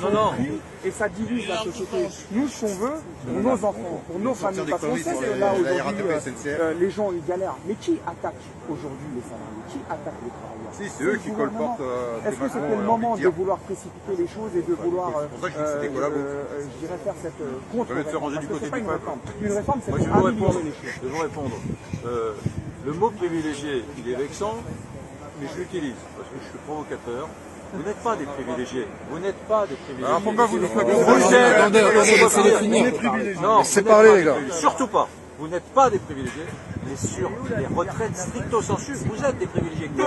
sont pris et ça divise la société. Nous, ce qu'on veut, pour nos enfants, pour nos familles, parce qu'on sait que là, aujourd'hui, les gens, ils galèrent. Mais qui attaque aujourd'hui les salariés? Qui attaque les travailleurs? Si, c'est eux qui colportent. Est-ce que c'était le moment de vouloir précipiter les choses et de vouloir, je dirais, faire cette contre-réforme? Parce que c'est pas une réforme. Une réforme, c'est pour améliorer les choses. Je vais vous répondre. Le mot privilégié, il est vexant, mais je l'utilise parce que je suis provocateur. Vous n'êtes pas des privilégiés. Vous n'êtes pas des privilégiés. Alors pourquoi vous nous faites Non, c'est parler, les gars. Surtout pas. Vous n'êtes pas des privilégiés, mais sur les retraites stricto sensu, vous êtes des privilégiés. Que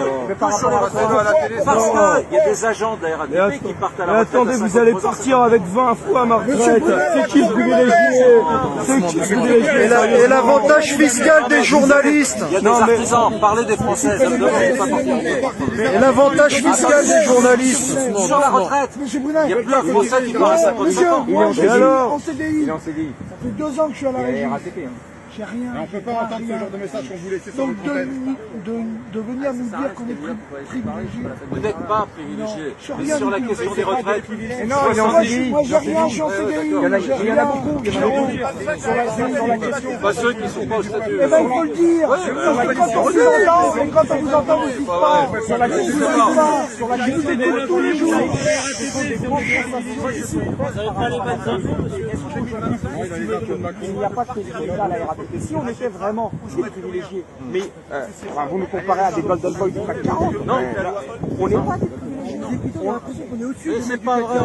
sur les retraites. Parce qu'il y a des agents de la RATP qui partent à la retraite. Attendez, vous allez partir avec 20 fois ma retraite. C'est qui le privilégié? C'est qui le privilégié? Et l'avantage fiscal des journalistes. Il y a des artisans, parlez des Français, ça ne devrait pas porter. Et l'avantage fiscal des journalistes. Sur la retraite, il y a plein de Français qui parlent à 55 ans. Et alors? En CDI. Il est en CDI. Ça fait 2 ans que je suis à la régie. J'ai rien. On ne peut pas entendre ce genre de message qu'on vous laisse. Donc de venir nous dire qu'on est privilégié. Vous n'êtes pas privilégié. Mais sur la question des retraites, Moi j'ai rien, je suis en CDI. Il y en a beaucoup. Sur la question. pas ceux qui ne sont pas au statut. Eh ben il faut le dire. Quand on vous entend, vous dites pas. Sur la question sur la question de tous les jours. Il n'y a pas de privilégié à la RATP. Si on était vraiment des privilégiés, mais vous nous comparez à des Golden Boys du CAC 40, non, on n'est pas des privilégiés. On est au-dessus. C'est pas vrai.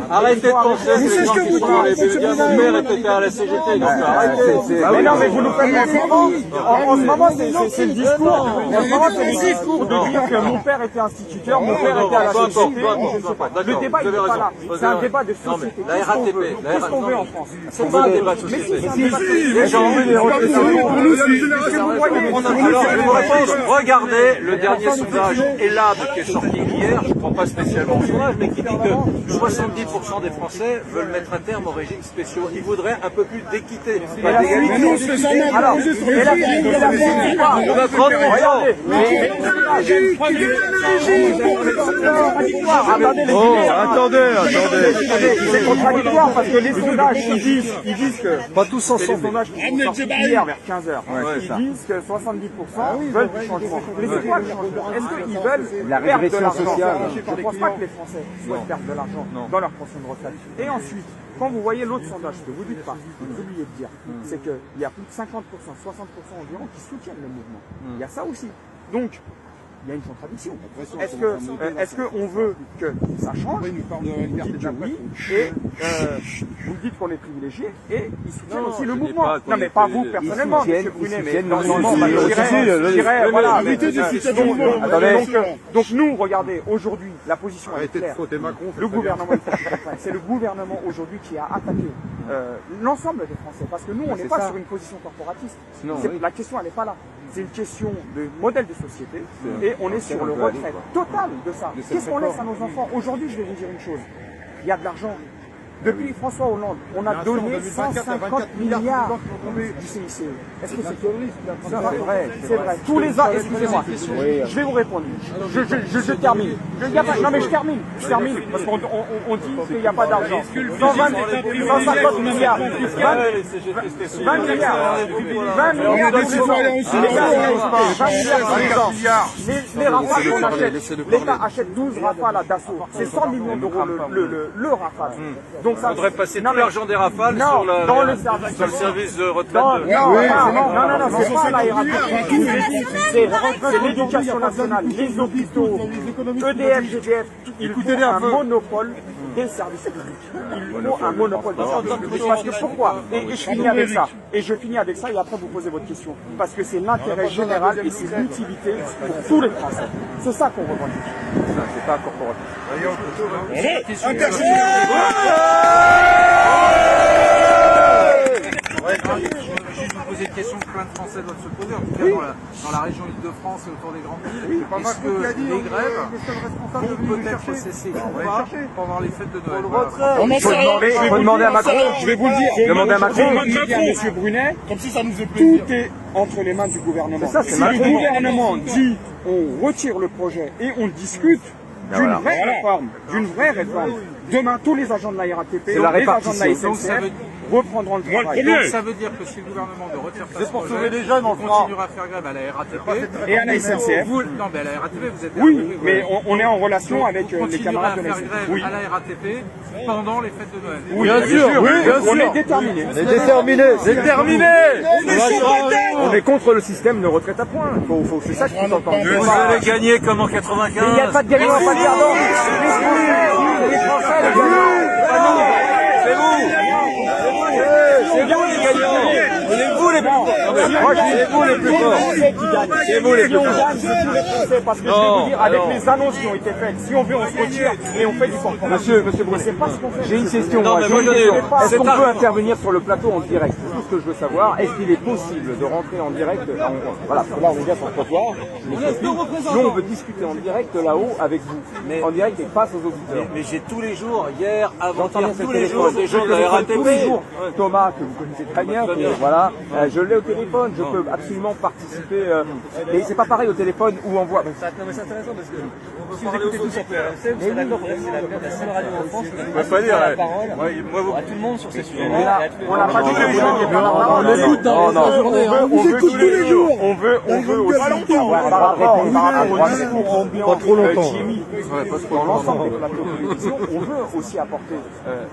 Arrêtez de penser que les gens qui sont dans les médias, mon père était à la CGT, donc arrêtez. Mais non, mais vous nous faites en ce moment, c'est le discours. En ce moment, c'est le discours de dire que mon père était instituteur, mon père était à la CGT. Le débat, il n'est pas là. C'est un débat de société. La RATP, qu'est-ce qu'on veut en France? c'est pas un débat de société. Les gens ont des Regardez le dernier sondage ELAB qui est sorti hier, je ne prends pas spécialement au sondage, mais qui dit que 70% des Français veulent mettre un terme aux régimes spéciaux. Ils voudraient un peu plus d'équité. Pas d'égalité. Alors, et la 30%. Attendez. c'est contradictoire parce que les sondages, ils disent que Pas tous c'est les ensemble. sondages qui sont sortis hier vers 15h. Ils disent que 70% veulent du changement. Mais c'est quoi le changement? Est-ce qu'ils veulent perdre de l'argent? Je ne pense pas que les Français souhaitent perdre de l'argent dans leur pension de retraite. Et ensuite, quand vous voyez l'autre sondage, ce que vous dites pas, vous oubliez de dire, c'est qu'il y a plus de 50%, 60% environ qui soutiennent le mouvement. Il y a ça aussi. Donc, il y a une contradiction. Est-ce qu'on veut que ça change? Vous dites que oui, et vous dites qu'on est privilégié, et ils soutiennent aussi le mouvement. Non, mais pas vous personnellement, M. Brunet, mais dans le mouvement, je dirais, voilà. Donc nous, regardez, aujourd'hui, la position est claire. Le gouvernement, c'est le gouvernement aujourd'hui qui a attaqué l'ensemble des Français, parce que nous, on n'est pas sur une position corporatiste. La question, elle n'est pas là. C'est une question de modèle de société et on est sur le retrait total de ça. Qu'est-ce qu'on laisse à nos enfants? Aujourd'hui, je vais vous dire une chose. Il y a de l'argent. Depuis François Hollande, on a donné 150 milliards du CICE. Est-ce que c'est terroriste? C'est vrai, c'est vrai. Tous les ans, excusez-moi, je vais vous répondre. Je termine. Non mais je termine, parce qu'on dit qu'il n'y a pas d'argent. 150 milliards, 20 milliards, 20 milliards les Rafales qu'on achète, l'État achète 12 Rafales à Dassault. C'est 100 millions d'euros le Rafale. Donc ça devrait passer tout l'argent des Rafales sur le service de retraite. Non, c'est pas la RATP. C'est l'éducation nationale, les hôpitaux, EDF, GDF. Il faut un monopole des services publics. Il faut un monopole des services publics. Parce que pourquoi? Et je finis avec ça. Et après vous posez votre question. Parce que c'est l'intérêt général et c'est l'utilité pour tous les Français. C'est ça qu'on revendique. C'est pas corporatif. Je vais juste vous poser une question que plein de Français doivent se poser, en tout cas dans la région Île-de-France et autour des grandes villes. Est-ce que les grèves vont peut-être cesser ou pas pendant les fêtes de Noël? Je vais demander à Macron, je vais vous le dire. Demandez à Macron, à M. Brunet, comme si ça nous est plaisir. Tout est entre les mains du gouvernement. Si le gouvernement dit on retire le projet et on discute, d'une vraie réforme. Demain, tous les agents de la RATP, les agents de la SNCF reprendront le travail. Donc ça veut dire que si le gouvernement veut refaire ça, pour sauver les jeunes, on continuera à faire grève à la RATP et à la SNCF. Non, mais à la RATP, vous êtes... Oui, mais on est en relation avec les camarades de la SNCF. Grève à la RATP pendant les fêtes de Noël. Oui, bien sûr, on est déterminés. On est déterminés. C'est terminé. On est contre le système de retraite à points. C'est ça qu'il faut entendre. Vous allez gagner comme en 95. Il n'y a pas de gagnant, pas de perdant. Les Français, les gagnants. C'est vous. C'est vous les gagnants. C'est vous les plus forts. C'est vous les plus forts. C'est vous les plus forts. C'est tous les Français, parce que je vais vous dire, avec les annonces qui ont été faites, si on veut, on se retire et on fait du corporatif. Monsieur Brunet, c'est pas ce qu'on fait. j'ai une question. Non, mais moi, est-ce qu'on peut intervenir sur le plateau en direct? C'est tout ce que je veux savoir. Est-ce qu'il est possible de rentrer en direct? Voilà, parce que là on est déjà sur le trottoir. Nous on veut discuter en direct là-haut avec vous. Mais en direct et face aux auditeurs. Mais j'ai tous les jours, hier, avant-hier, J'entends tous les jours, des gens de la RATP. Tous les jours. Thomas, que vous connaissez très bien, voilà, je l'ai au téléphone, je peux absolument participer. Mais c'est pas pareil au téléphone où on voit. Non mais c'est intéressant parce que si vous écoutez tous sur PRMC, vous êtes d'accord que c'est la seule radio en France qui va pas dire la parole à tout le monde sur ces sujets-là. On n'a pas dit que vous n'aviez pas la On parole. l'écoute dans la journée, on vous écoute tous les jours. On veut aussi Pas longtemps. par rapport au discours ambiant Pas trop longtemps. Jimmy, dans l'ensemble des plateaux de télévision, on veut aussi apporter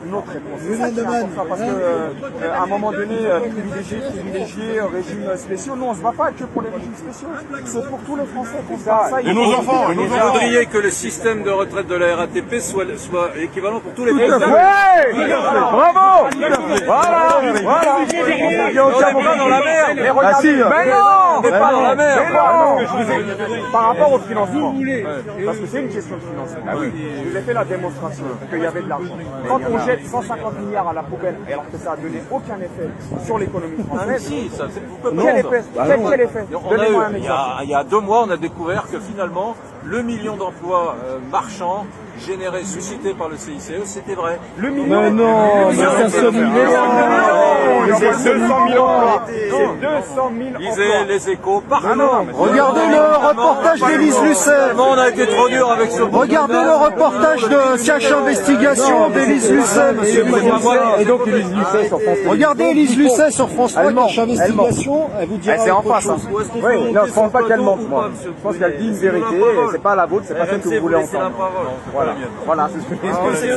notre réponse. C'est ça qui est important, parce qu'à un moment donné, privilégier régimes spéciaux, nous on se bat pas que pour les régimes spéciaux, c'est pour tous les Français qu'on se bat. Ça, Et nos enfants. Vous voudriez que le système de retraite de la RATP soit équivalent pour tous les Français. Ouais, bravo. Voilà. On n'est pas dans la merde. Mais regardez, mais non, on n'est pas dans la merde. par rapport au financement, parce que c'est une question de financement. Je vous ai fait la démonstration qu'il y avait de l'argent. Quand on jette 150 milliards à la poubelle, alors que ça n'a donné aucun effet sur l'économie française, Si, ça, vous pouvez quel pas. effet? Quel effet? On a eu, Donnez-moi un exemple. il y a 2 mois, on a découvert que finalement, le million d'emplois marchands générés, suscités par le CICE, c'était vrai. Le million. Mais non, mais personne C'est 200 000 emplois. C'est 200 000 Lisez emplois. les échos partout. Regardez le reportage d'Élise Lucet. Vraiment, on a été trop dur avec ce Regardez le reportage de Cache Investigation d'Élise Lucet, monsieur. Et donc Élise Lucet sur France Télévisions. Regardez Élise Lucet sur France 3, Cache Investigation, elle vous dira C'est en autre face. chose. Oui, non, je pense pas qu'elle mente, moi. Je pense qu'elle dit une vérité, et c'est pas la vôtre, c'est pas celle que vous voulez entendre. Voilà, c'est ce que je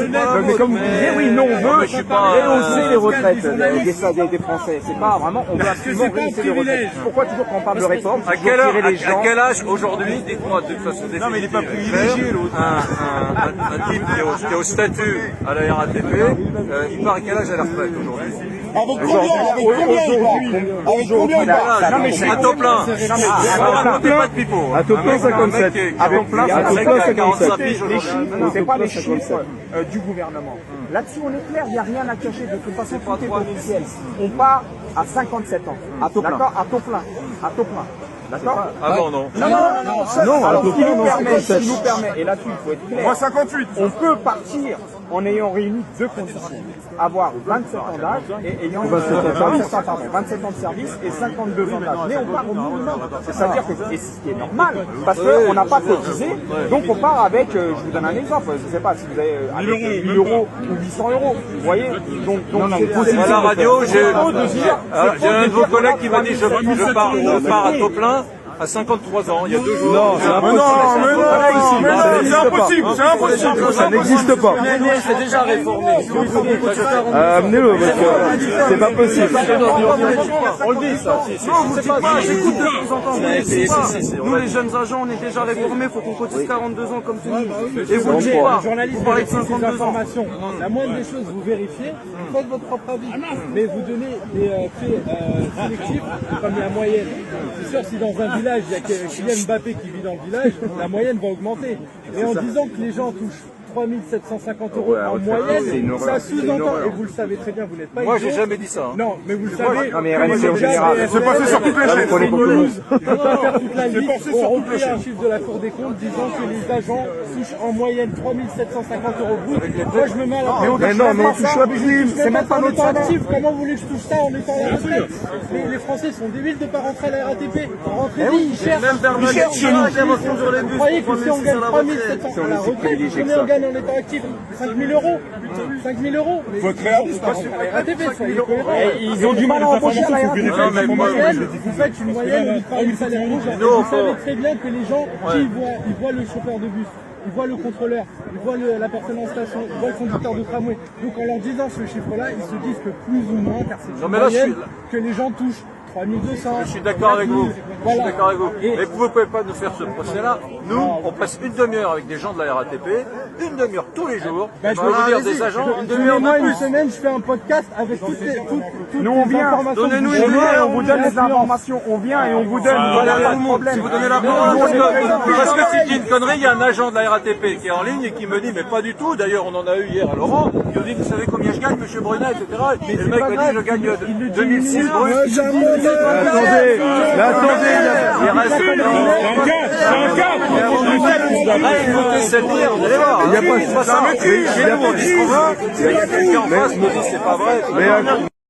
dis. Mais comme vous disiez, oui, nous on veut rehausser les retraites des Français. C'est pas vraiment, on veut absolument rehausser les retraites. Pourquoi toujours quand on parle de réforme, À quel âge aujourd'hui, dites-moi de façon définitive. Non, mais il n'est pas privilégié l'autre. Un type qui est au statut à la RATP, il part à quel âge à la retraite aujourd'hui? Aujourd'hui, Non, mais à taux plein. Racontez pas de pipeau. à taux plein 57. À taux plein, À taux plein 57. Les chiffres, c'est pas les chiffres du gouvernement. Là-dessus, on est clair, il n'y a rien à cacher. De toute façon, tout est officiel. On part à 57 ans. À taux plein. D'accord, à taux plein. À taux plein. D'accord. Avant, non. Non, Alors, à taux ce qui plein, nous non, permet, 57. et là-dessus, il faut être clair. Moi 58. On peut partir en ayant réuni 2 conditions. Avoir 27 ans d'âge et ayant 27 ans de service et 52 ans d'âge. Mais on part au minimum. C'est-à-dire que, et ce qui est normal, parce qu'on n'a pas cotisé, donc on part avec, je vous donne un exemple, je ne sais pas si vous avez avec 1000 euros ou 800 euros. Vous voyez? Donc c'est possible. À la radio, j'ai un de vos collègues qui m'a dit je pars à taux plein à 53 ans, il y a 2 jours. Non, c'est impossible. C'est impossible. Ça n'existe pas. C'est déjà réformé. Amenez-le, parce que c'est pas possible. On le dit ça. J'écoute de temps en temps. Nous, les jeunes agents, on est déjà réformés, il faut qu'on cotise 42 ans comme tout le monde. Et vous le dites pas. Vous parlez de 52 ans. La moindre des choses, vous vérifiez, vous faites votre propre avis, mais vous donnez des faits sélectifs comme la moyenne. C'est sûr, si dans un village, il y a Kylian Mbappé qui vit dans le village, la moyenne va augmenter. Et en disant que les gens touchent 3750 € en moyenne. Ça sous-entend, et vous le savez très bien, vous n'êtes pas Moi, j'ai jamais dit ça. Non, mais vous le savez. Non, mais RMC en général. C'est passé sur toutes les chaînes. Je ne vais pas faire toute la liste. On repris un chiffre de la Cour des comptes disant que les agents touchent en moyenne 3750 € brut. Moi, je me mets à la place. Mais non, mais on touche la prime. C'est même pas notre salaire. Comment vous voulez que je touche ça en étant à la retraite? Les Français sont débiles de ne pas rentrer à la RATP. Rentrer, ils cherchent. Même chez nous. Vous croyez que si on gagne 3700 à la retraite, combien on gagne en étant actif? 5000 €. 5000 €. Faut être réaliste. La RATP, soyez cohérents. Ils ont du mal à embaucher à la RATP. Vous faites une moyenne, vous parlez du salaire rouge. Vous savez très bien que les gens, ils voient le chauffeur de bus, ils voient le contrôleur, ils voient la personne en station, ils voient le conducteur de tramway. Donc en leur disant ce chiffre-là, ils se disent que plus ou moins, car c'est une moyenne, que les gens touchent 3200. Je suis d'accord avec vous. Je suis d'accord avec vous. Mais vous ne pouvez pas nous faire ce procès-là. Nous, on passe une demi-heure avec des gens de la RATP, une demi-heure tous les jours. Je peux vous dire des agents, une demi-heure Moi, de une plus. semaine, je fais un podcast avec toutes les informations. Donnez-nous une idée, on vous donne les informations. On vient et on vous donne. Voilà, pas de problème. Si vous donnez la parole, parce que tu dis une connerie, il y a un agent de la RATP qui est en ligne et qui me dit, mais pas du tout. D'ailleurs, on en a eu hier à Laurent. Il me dit, vous savez combien je gagne, monsieur Brunet, etc. Et le mec me dit, je gagne 2006 brut. Attendez, Il reste écoutez cette dire, vous allez voir. Il n'y a pas ça. Chez nous, on dit ce qu'on veut. Il y a quelqu'un en face qui me dit, c'est pas vrai.